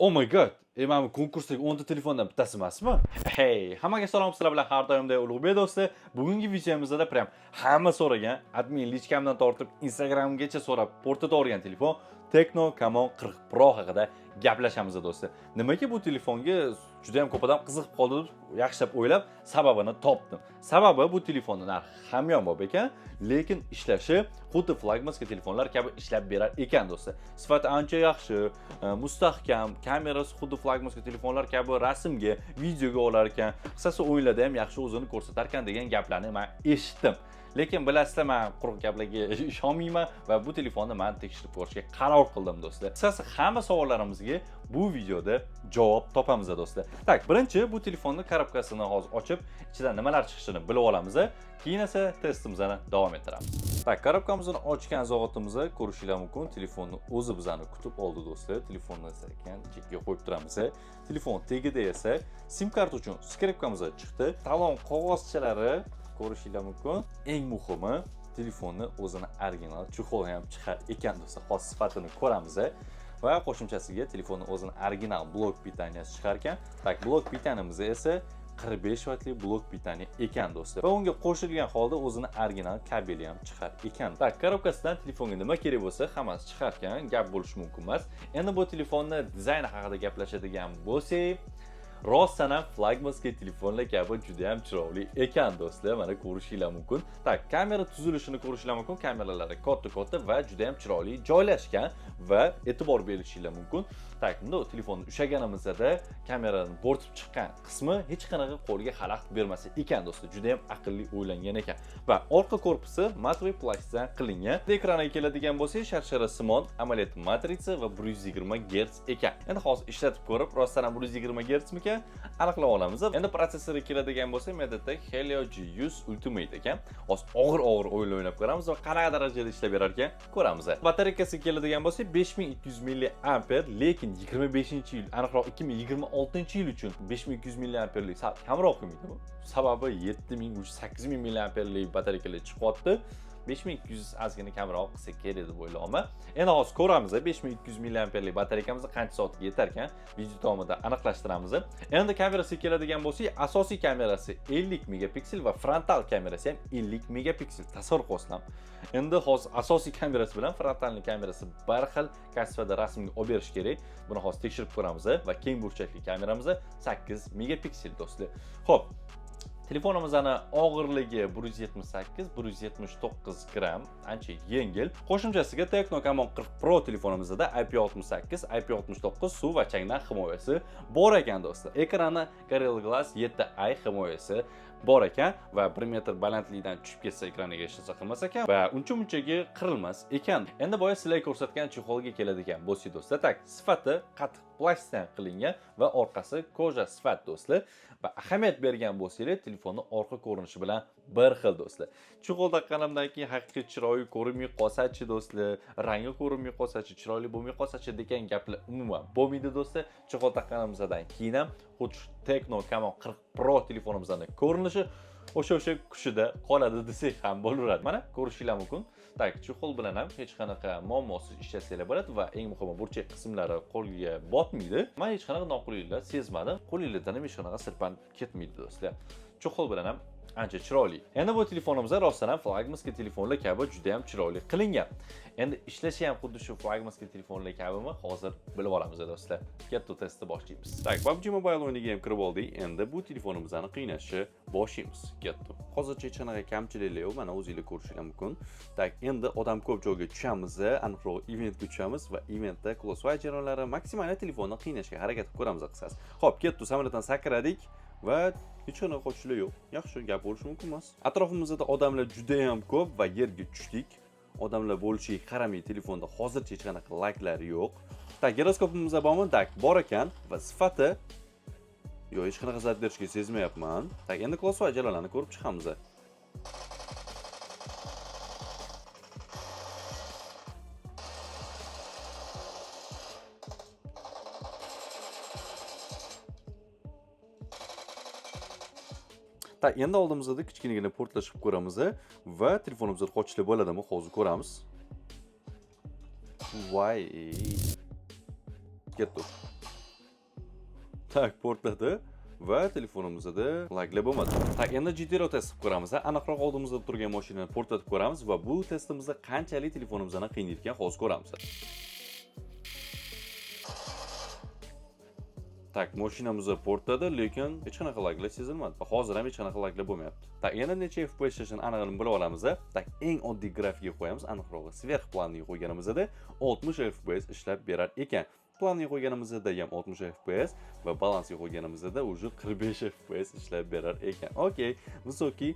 Oh my god. Mana konkursdagi 10 ta telefondan bittasi emasmi? Hey, hammaga salom, sizlar bilan har doimday Ulug'bek do'stlar. Bugungi videomizda prям hamma so'ragan, admin lichkamdan tortib Instagramgacha so'rab portada olgan telefon Tecno Camon 40 Pro haqida gaplashamiz do'stlar. Nimaga bu telefonga juda ham ko'p odam qiziqib qoldi deb yaxshilab o'ylab sababini topdim. Sababi bu telefonning narxi hamyonbop ekan, lekin ishlashi xuddi flagmanskiy telefonlar kabi ishlab berar ekan do'stlar. Sifati ancha yaxshi, mustahkam, kamerasi xuddi flagmanskiy telefonlar kabi rasmga, videoga olar ekan, qisqasi o'yinlarda ham yaxshi o'zini ko'rsatar ekan degan gaplarni men eshitdim. Lekin bilasizlar, men quruq gaplarga ishonmayman va bu telefonni men tekshirib ko'rishga qaror qildim do'stlar. Qisqasi hamma savollarimizga bu videoda javob topamiz do'stlar. Tak, birinchi bu telefonning korobkasini hozir ochib, ichidan nimalar chiqishini bilib olamiz. Keyin esa testimizni davom ettiramiz. Tak, korobkamizni ochgan zotimizda ko'rishingiz mumkin, telefonni o'zi bizani kutib oldi do'stlar. Telefonni esa chekka qo'yib turamiz. Telefon tagida esa SIM karta uchun skripkamiz chiqdi. Talon qog'ozchalari ko'rishingiz mumkin. Eng muhimi, telefonni o'zini original chexoli ham chiqar ekan do'stlar. Hozir sifatini ko'ramiz. Va qo'shimchasiga telefonning o'zini original blok pitaniyasi chiqar ekan. Tak, blok pitaniyamiz esa 45 vatli blok pitaniya ekan do'stlar. Va unga qo'shilgan holda o'zini original kabeli ham chiqar ekan. Tak, korobkasidan telefonga nima kerak bo'lsa, hammasi chiqar ekan, gap bo'lishi mumkin emas. Endi bu telefonni dizayni haqida gaplashadigan bo'lsak, rostdan ham flagmanskiy telefonlar kabi juda ham chiroyli ekan do'stlar. Mana ko'rishingiz mumkin. Tak, kamera tuzilishini ko'rishingiz mumkin. Kameralari katta va juda ham chiroyli joylashgan va e'tibor berishingiz mumkin. Tak, bunda telefonni ushlaganimizda kameraning bo'rtib chiqqan qismi hech qanaqa qo'lga xalaqit bermasa ekan do'stlar. Juda ham aqlli o'ylangan ekan. Va orqa korpusi matviy plastikdan qilingan. Ekraniga keladigan bo'lsak, sharshara simon AMOLED matritsa va 120 Hz ekan. Endi hozir ishlatib ko'rib, rostdan ham 120 Hz mikan aniqlab olamiz. Endi protsessorga keladigan bo'lsak, MediaTek Helio G100 Ultimate ekan. Hozir og'ir o'ynab ko'ramiz va qanaqa darajada ishlab berar ekan ko'ramiz. Batareykasiga keladigan bo'lsak, 5200 mAh, lekin 25-yil, aniqroq 2026-yil uchun 5200 mAhlik kamroq qilmaydi. Sababi 7000-8000 mAhlik batareykalar chiqyapti. 5200 ozgina kamroq qilsa kerak deb o'ylayman. Endi hozir ko'ramiz 5200 mAhlik batareykamiz qancha soatga yetar ekan, video davomida aniqlashtiramiz. Endi kamerasiga keladigan bo'lsak, asosiy kamerasi 50 megapiksel va frontal kamerasi ham 50 megapiksel. Tasavvur qilasizlar. Endi hozir asosiy kamerasi bilan frontalni kamerasi bir xil kasvada rasmga olib berish kerak. Buni hozir tekshirib ko'ramiz va keng burchakli kameramiz 8 megapiksel do'stlar. Xo'p, telefonimizning og'irligi 178-179 gram, ancha yengil. Qo'shimchasiga Tecno Camon 40 Pro telefonimizda IP68, IP69 suv va changdan himoyasi bor ekan do'stlar. Ekrani Gorilla Glass 7i himoyasi bor ekan va 1 metr balandlikdan tushib ketsa ekraniga hech narsa qilmas ekan va uncha-munchaga qirilmas ekan. Endi boya sizlar ko'rsatgan chexolga keladigan bo'lsak do'stlar, tak, sifati qattiq plastikdan qilingan va orqasi koja sifat do'stlar. Va ahamiyat bergan bo'lsangiz, telefonning orqa ko'rinishi bilan bir xil do'stlar. Chexol taqqanimdan keyin haqiqiy chiroyli ko'rinmay qolsa-chi do'stlar, rangi ko'rinmay qolsa-chi, chiroyli bo'lmay qolsa-chi degan gaplar umuman bo'lmaydi do'stlar. Chexol taqqanimizdan keyin ham xuddi Tecno Camon 40 Pro telefonimizning ko'rinishi o'sha kuchida qoladi desak ham bo'laveradi. Mana ko'rishingiz mumkin. Tak, chexol bilan ham hech qanaqa muammosiz ishlasanglar bo'ladi va eng muhimi burchak qismlari qo'lga botmaydi. Men hech qanaqa noqulayliklar sezmadim. Qo'lingizdan ham hech qanaqa sirpanib ketmaydi do'stlar. Chexol bilan ham ancha chiroyli. Endi bu telefonimiz rostdan ham flagmanskiy telefonlar kabi juda ham chiroyli qilingan. Endi ishlashi ham xuddi shu flagmanskiy telefonlar kabimi, hozir bilib olamiz do'stlar. Katta testni boshlaymiz. Tak, PUBG Mobile o'yiniga ham kirib oldik. Endi bu telefonimizni qiynashni boshlaymiz. Katta. Hozircha hech qanaqa kamchiliklar yo'q, mana o'zingizlar ko'rishingiz mumkin. Tak, endi odam ko'p joyga tushamiz, aniqroq eventga tushamiz va eventda Closewire jarayonlari maksimal telefonni qiynashga harakat qilib ko'ramiz qisqasi. Xo'p, ketdi, samolyotdan sakradik va hech qanaqa qochishlar yo'q. Yaxshi gap bo'lishi mumkin emas. Atrofimizda odamlar juda ham ko'p va yerga tushdik. Odamlar bo'lishiga qaramay telefonda hozircha hech qanaqa layklar yo'q. Tak, giroskopimiz bormi? Tak, bor ekan va sifati yo'q, hech qanaqa zarar berishga sezmayapman. Tak, endi Closewire jarayonlarini ko'rib chiqamiz. Tak, endi oldimizda kichkinagina portlash qilib ko'ramiz va telefonimizda qochishlar bo'ladimi? Hozir ko'ramiz. Voy. Ketdi. Tak, portladi va telefonimizda laglar bo'lmadi. Tak, endi GTRO test qilib ko'ramiz. Aniqroq oldimizda turgan mashinani portlatib ko'ramiz va bu testimizda qanchalik telefonimizni qiynayotgan hozir ko'ramiz. Tak, mashinamizni portladi, lekin hech qanaqa laglar sezilmadi. Va hozir ham hech qanaqa laglar bo'lmayapti. Tak, yana necha FPS ishini aniqini bilib olamiz. Tak, eng oddiy grafika qo'yamiz, aniqrog'i sverx planga qo'yganimizda 60 FPS ishlab berar ekan. Planga qo'yganimizda ham 60 FPS va balansga qo'yganimizda уже 45 FPS ishlab berar ekan. Okey, visoki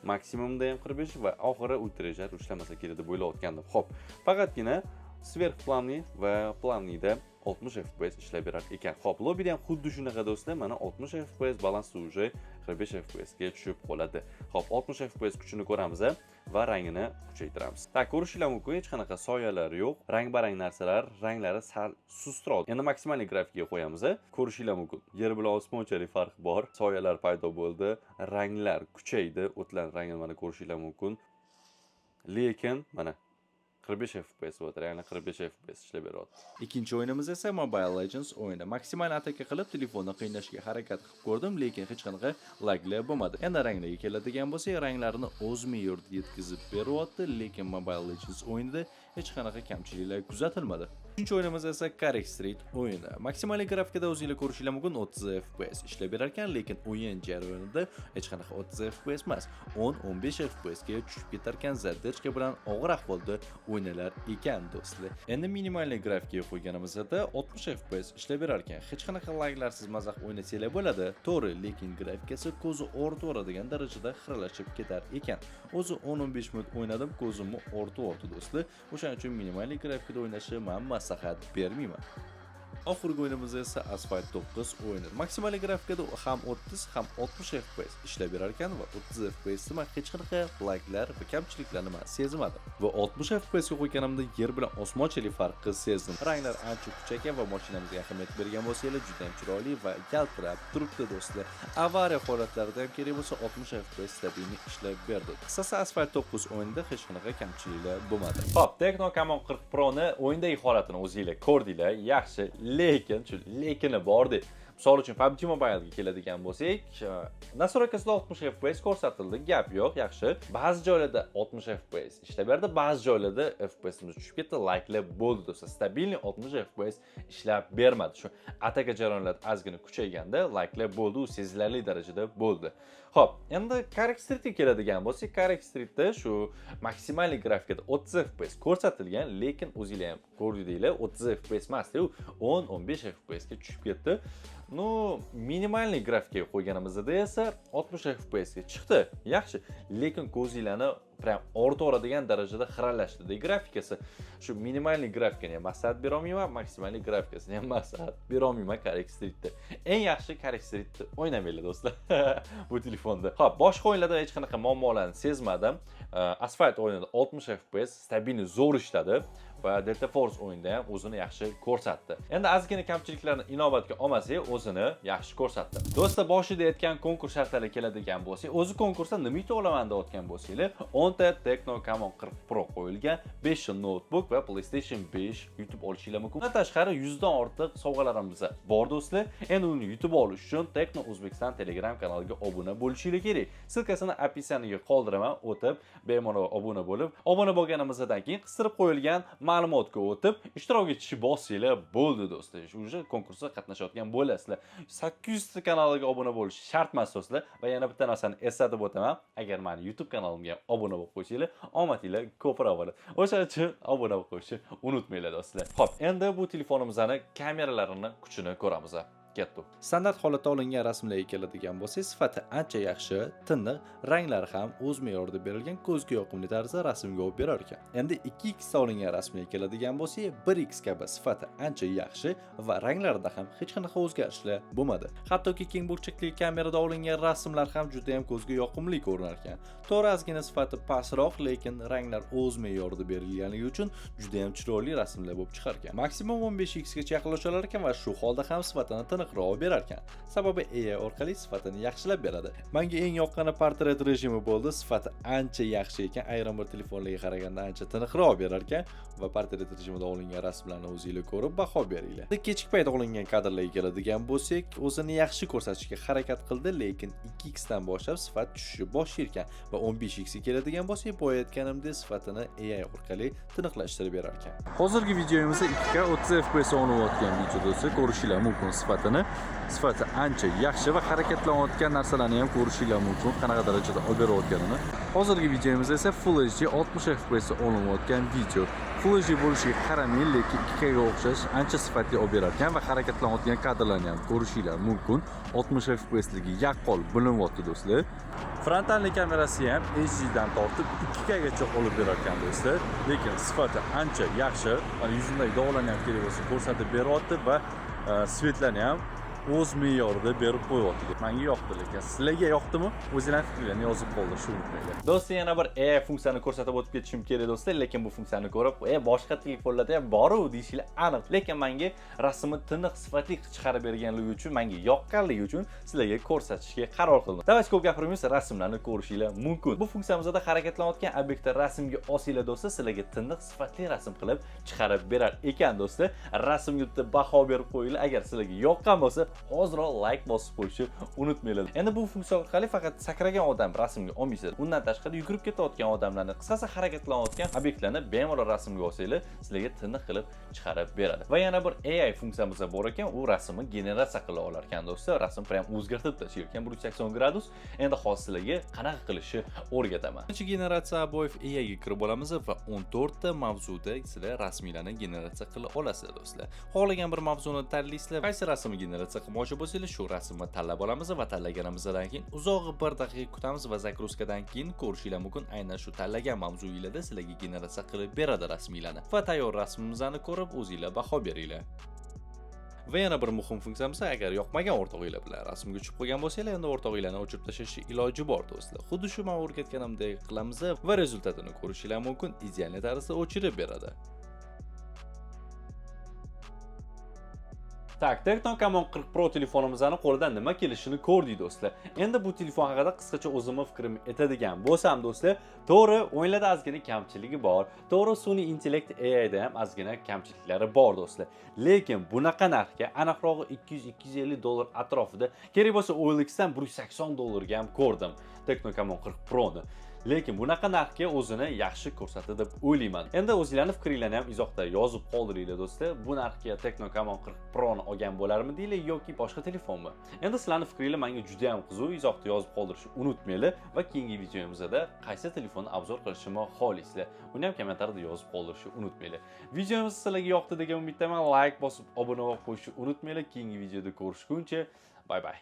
maksimumda ham 45 va oxiri ultrajar ishlamasa kerak deb o'ylayotgandim. Xo'p, faqatgina sverx planli va planida 60 FPS ishlab berar ekan. Xo'p, lobbida ham xuddi shunaqa do'stlar, mana 60 FPS balansda уже 45 FPS ga tushib qoladi. Xo'p, 60 FPS kuchini ko'ramiz va rangini kuchaytiramiz. Tak, ko'rishinglar mumkin, hech qanaqa soyalar yo'q. Rang-barang narsalar, ranglari sal sustroq. Endi maksimal grafikaga qo'yamiz. Ko'rishinglar mumkin. Yer bilan osmonchalik farq bor. Soyalar paydo bo'ldi, ranglar kuchaydi. O'tlar rangini mana ko'rishinglar mumkin. Lekin mana 45 FPS bo'lar, ya'ni 45 FPS ishlab beryapti. Ikkinchi o'yinimiz esa Mobile Legends o'yini. Maksimal ataka qilib telefonni qiynashga harakat qilib ko'rdim, lekin hech qanaqa laglar bo'lmadi. Endi ranglarga keladigan bo'lsak, ranglarni o'z me'yorida yetkazib beryapti, lekin Mobile Legends o'yinida hech qanaqa kamchiliklar kuzatilmadi. Uchinchi o'yinimiz esa Carrick Street o'yini. Maksimal grafikada o'zingizlar ko'rishinglar mumkin 30 FPS ishlab berar ekan, lekin o'yin jarayonida hech qanaqa 30 FPS emas, 10-15 FPS ga tushib ketar ekan, zadержка bilan og'ir ahvolda o'ynalar ekan do'stlar. Endi minimal grafikaga qo'yganimizda 60 FPS ishlab berar ekan. Hech qanaqa laglarsiz mazax o'ynasanglar bo'ladi. To'g'ri, lekin grafikasi ko'zni o'rtib darajada xiralashib ketar ekan. O'zi 10-15 minut o'ynadim, ko'zimni o'rtib do'stlar. O'shaning uchun minimal grafikada o'ynashni men maslahat bermayman. Oxirgi o'yinimiz esa Asphalt 9 o'yini. Maksimal grafikada ham 30 ham 60 FPS ishlab berar ekan va 30 FPS da hech qanaqa laglar va kamchiliklarni men sezmadim. Va 60 FPS ga qo'yganimda yer bilan osmonchalik farqi sezdim. Ranglar ancha kuchaygan va mashinamizga ahamiyat bergan bo'lsangiz, juda ham chiroyli va yaltirab turibdi do'stlar. Avariya holatlarida ham kerak bo'lsa 60 FPS stabilni ishlab berdi. Qisqasi Asphalt 9 o'yinida hech qanaqa kamchiliklar bo'lmadi. Xo'p, Tecno Camon 40 Pro ni o'yindagi holatini o'zingizlar ko'rdinglar. Yaxshi, lekin bordi. Misol uchun PUBG Mobile ga keladigan bo'lsak, nastroykasida 60 FPS ko'rsatildi, gap yo'q, yaxshi. Ba'zi joylarda 60 FPS ishlab berdi, ba'zi joylarda FPSimiz tushib ketdi, likelar bo'ldi do'stlar. Stabilni 60 FPS ishlab bermadi. Shu ataka jarayonlar ozgina kuchayganda likelar bo'ldi, u sezilarli darajada bo'ldi. Xo'p, endi Carrick Streetga keladigan bo'lsak, Carrick Streetda shu maksimal grafikada 30 FPS ko'rsatilgan, lekin o'zingizlar ham ko'rdinglar, 30 FPS emas-ku, 10-15 FPS ga tushib ketdi. No, minimal grafikaga qo'yganimizda esa 60 FPS ga chiqdi. Yaxshi, lekin ko'zinglarni prям o'rta darajada xiralashdi grafikasi. Shu minimal grafikani ham maslahat bera olmayman, maksimal grafikasini ham maslahat bera olmayman Carrick Streetda. Eng yaxshi Carrick Streetda o'ynamanglar do'stlar. Bu telefonda. Xo'p, boshqa o'yinlarda hech qanaqa muammolarni sezmadim. Asphalt o'yinida 60 FPS stabilni zo'r ishladi va Delta Force o'yinida ham o'zini yaxshi ko'rsatdi. Endi ozgina kamchiliklarni inobatga olmasak, o'zini yaxshi ko'rsatdi. Do'stlar, boshida aytgan konkurs shartlariga keladigan bo'lsak, o'zi konkursda nima yutib olaman deyotgan bo'lsanglar, 10 ta Tecno Camon 40 Pro qo'yilgan, 5 ta notebook va PlayStation 5 yutib olishinglar mumkin. Bundan tashqari 100 dan ortiq sovg'alarimiz bor do'stlar. Endi uni yutib olish uchun Tecno O'zbekiston Telegram kanaliga obuna bo'lishingiz kerak. Silkasini opisiyaga qoldiraman, o'tib bemalol obuna bo'lib, obuna bo'lganimizdan keyin qistirib qo'yilgan ma'lumotga o'tib, ishtirok etishni bossanglar bo'ldi do'stlar. Уже konkursda qatnashayotgan bo'lasizlar. 800 ta kanaliga obuna bo'lish shart emas do'stlar. Va yana bitta narsani eslatib o'taman, agar meni YouTube kanalimga obuna bo'lib qo'ysanglar, omadinglar ko'proq bo'ladi. O'shaning uchun obuna bo'lib qo'yishni unutmanglar do'stlar. Xo'p, endi bu telefonimizning kameralarini kuchini ko'ramiz. Ketdi. Standart holatda olingan rasmlarga keladigan bo'lsak, sifati ancha yaxshi, tiniq, ranglari ham o'z me'yorida berilgan, ko'zga yoqimli tarzda rasmga olib berar ekan. Endi 2x da olingan rasmlarga keladigan bo'lsak, 1x kabi sifati ancha yaxshi va ranglarida ham hech qanaqa o'zgarishlar bo'lmadi. Hattoki keng burchakli kamerada olingan rasmlar ham juda ham ko'zga yoqimli ko'rinar ekan. To'g'ri, ozgina sifati pastroq, lekin ranglar o'z me'yorida berilganligi uchun juda ham chiroyli rasmlar bo'lib chiqar ekan. Maksimum 15x gacha yaqinlashalar ekan va shu holda ham sifatini tiniqroq berar ekan. Sababi AI orqali sifatini yaxshilab beradi. Menga eng yoqqani portret rejimi bo'ldi. Sifati ancha yaxshi ekan. Ayrim bir telefonlarga qaraganda ancha tiniqroq berar ekan va portret rejimida olingan rasmlarni o'zingizlar ko'rib baho beringlar. Kechki payt olingan kadrlarga keladigan bo'lsak, o'zini yaxshi ko'rsatishga harakat qildi, lekin 2x dan boshlab sifat tushishni boshlayotgan va 15x ga keladigan bo'lsak, bu aytganimdek sifatini AI orqali tiniqlashtirib berar ekan. Hozirgi videomizda 2K 30 FPS olinayotgan videoda ko'rishinglar mumkin sifatini. Sifati ancha yaxshi va harakatlanayotgan narsalarni ham ko'rishinglar mumkin, qanaqa darajada olib berayotganini. Hozirgi videomizda esa Full HD 60 FPS olinayotgan video. Full HD bo'lishiga qaramay, lekin 2K ga o'xshash ancha sifatli olib berar ekan va harakatlanayotgan kadrlarni ham ko'rishinglar mumkin. 60 FPS ligi yaqqol bilinyapti do'stlar. Frontalli kamerasi ham HD dan tortib 2K gacha olib berar ekan do'stlar. Lekin sifati ancha yaxshi. Mana yuzimdagi dog'larni ham kerak bo'lsa ko'rsatib beryapti va svetlarni ham o'z me'yorida berib qo'yapti. Menga yoqdi, lekin sizlarga yoqdimi? O'zingizlar fikrlarni yozib qoldirishni unutmanglar. Do'stlar, yana bir AI funksiyani ko'rsatib o'tib ketishim kerak do'stlar, lekin bu funksiyani ko'rib, boshqa telefonlarda ham bor-u deyishinglar aniq. Lekin menga rasmni tiniq sifatli chiqarib berganligi uchun, menga yoqqanligi uchun sizlarga ko'rsatishga qaror qildim. Davomchi ko'p gapirmaymiz, rasmlarni ko'rishinglar mumkin. Bu funksiyamizda harakatlanayotgan obyektni rasmga olsanglar do'stlar, sizlarga tiniq sifatli rasm qilib chiqarib berar ekan do'stlar. Rasmga bitta baho berib qo'yinglar. Agar sizlarga yoqqan bo'lsa, hozirroq like bosib qo'yishni unutmanglar. Endi bu funksiya orqali faqat sakragan odam rasmga olmaysizlar. Undan tashqari yugurib ketayotgan odamlarni, qisqasi harakatlanayotgan obyektlarni bemalol rasmga olsanglar, sizlarga tiniq qilib chiqarib beradi. Va yana bir AI funksiyamiz bor ekan, u rasmni generatsiya qila olar ekan do'stlar. Rasm prям o'zgartirib tashlaydi ekan 180 gradus. Endi hozir sizlarga qanaqa qilishni o'rgataman. Birinchi generatsiya bo'yicha AI ga kirib olamiz va 14 ta mavzuda sizlar rasmlarni generatsiya qila olasizlar do'stlar. Xohlagan bir mavzuni tanlaysizlar, qaysi rasmni generatsiya qilmoqchi bo'lsangiz, shu rasmni tanlab olamiz va tanlaganimizdan keyin uzoq bir daqiqa kutamiz va zagruzkadan keyin ko'rishinglar mumkin. Aynan shu tanlagan mavzuinglarda sizlarga generatsiya qilib beradi rasmlarni. Va tayyor rasmimizni ko'rib, o'zingizlar baho beringlar. Va yana bir muhim funksiyamiz, agar yoqmagan o'rtog'inglar bilan rasmga tushib qolgan bo'lsanglar, endi o'rtog'inglarni o'chirib tashlashning iloji bor do'stlar. Xuddi shu men o'rgatganimdek qilamiz va rezultatini ko'rishinglar mumkin. Ideal tarzda o'chirib beradi. Tak, Tecno Camon 40 Pro telefonimizning qo'lidan nima kelishini ko'rdik do'stlar. Endi bu telefon haqida qisqacha o'zimning fikrimni aytadigan bo'lsam do'stlar, to'g'ri, o'yinlarda ozgina kamchiligi bor. To'g'ri, sun'iy intellekt AI da ham ozgina kamchiliklari bor do'stlar. Lekin bunaqa narxga aniqrog'i 200-250 dollar atrofida, kerak bo'lsa OLX dan 180 dollarga ham ko'rdim Tecno Camon 40 Pro ni. Lekin bunaqa narxga o'zini yaxshi ko'rsatdi deb o'ylayman. Endi o'zingizlarning fikringizni ham izohda yozib qoldiringlar do'stlar. Bu narxga Tecno Camon 40 Pro ni olgan bo'larmi deylar yoki boshqa telefonmi? Endi sizlarning fikringlar menga juda ham qiziq, izohda yozib qoldirishni unutmanglar va keyingi videomizda qaysi telefonni obzor qilishimni xohlaysizlar, uni ham kommentariyada yozib qoldirishni unutmanglar. Videomiz sizlarga yoqdi degan umiddaman. Like bosib, obuna bo'lib qo'yishni unutmanglar. Keyingi videoda ko'rishguncha, bay bay.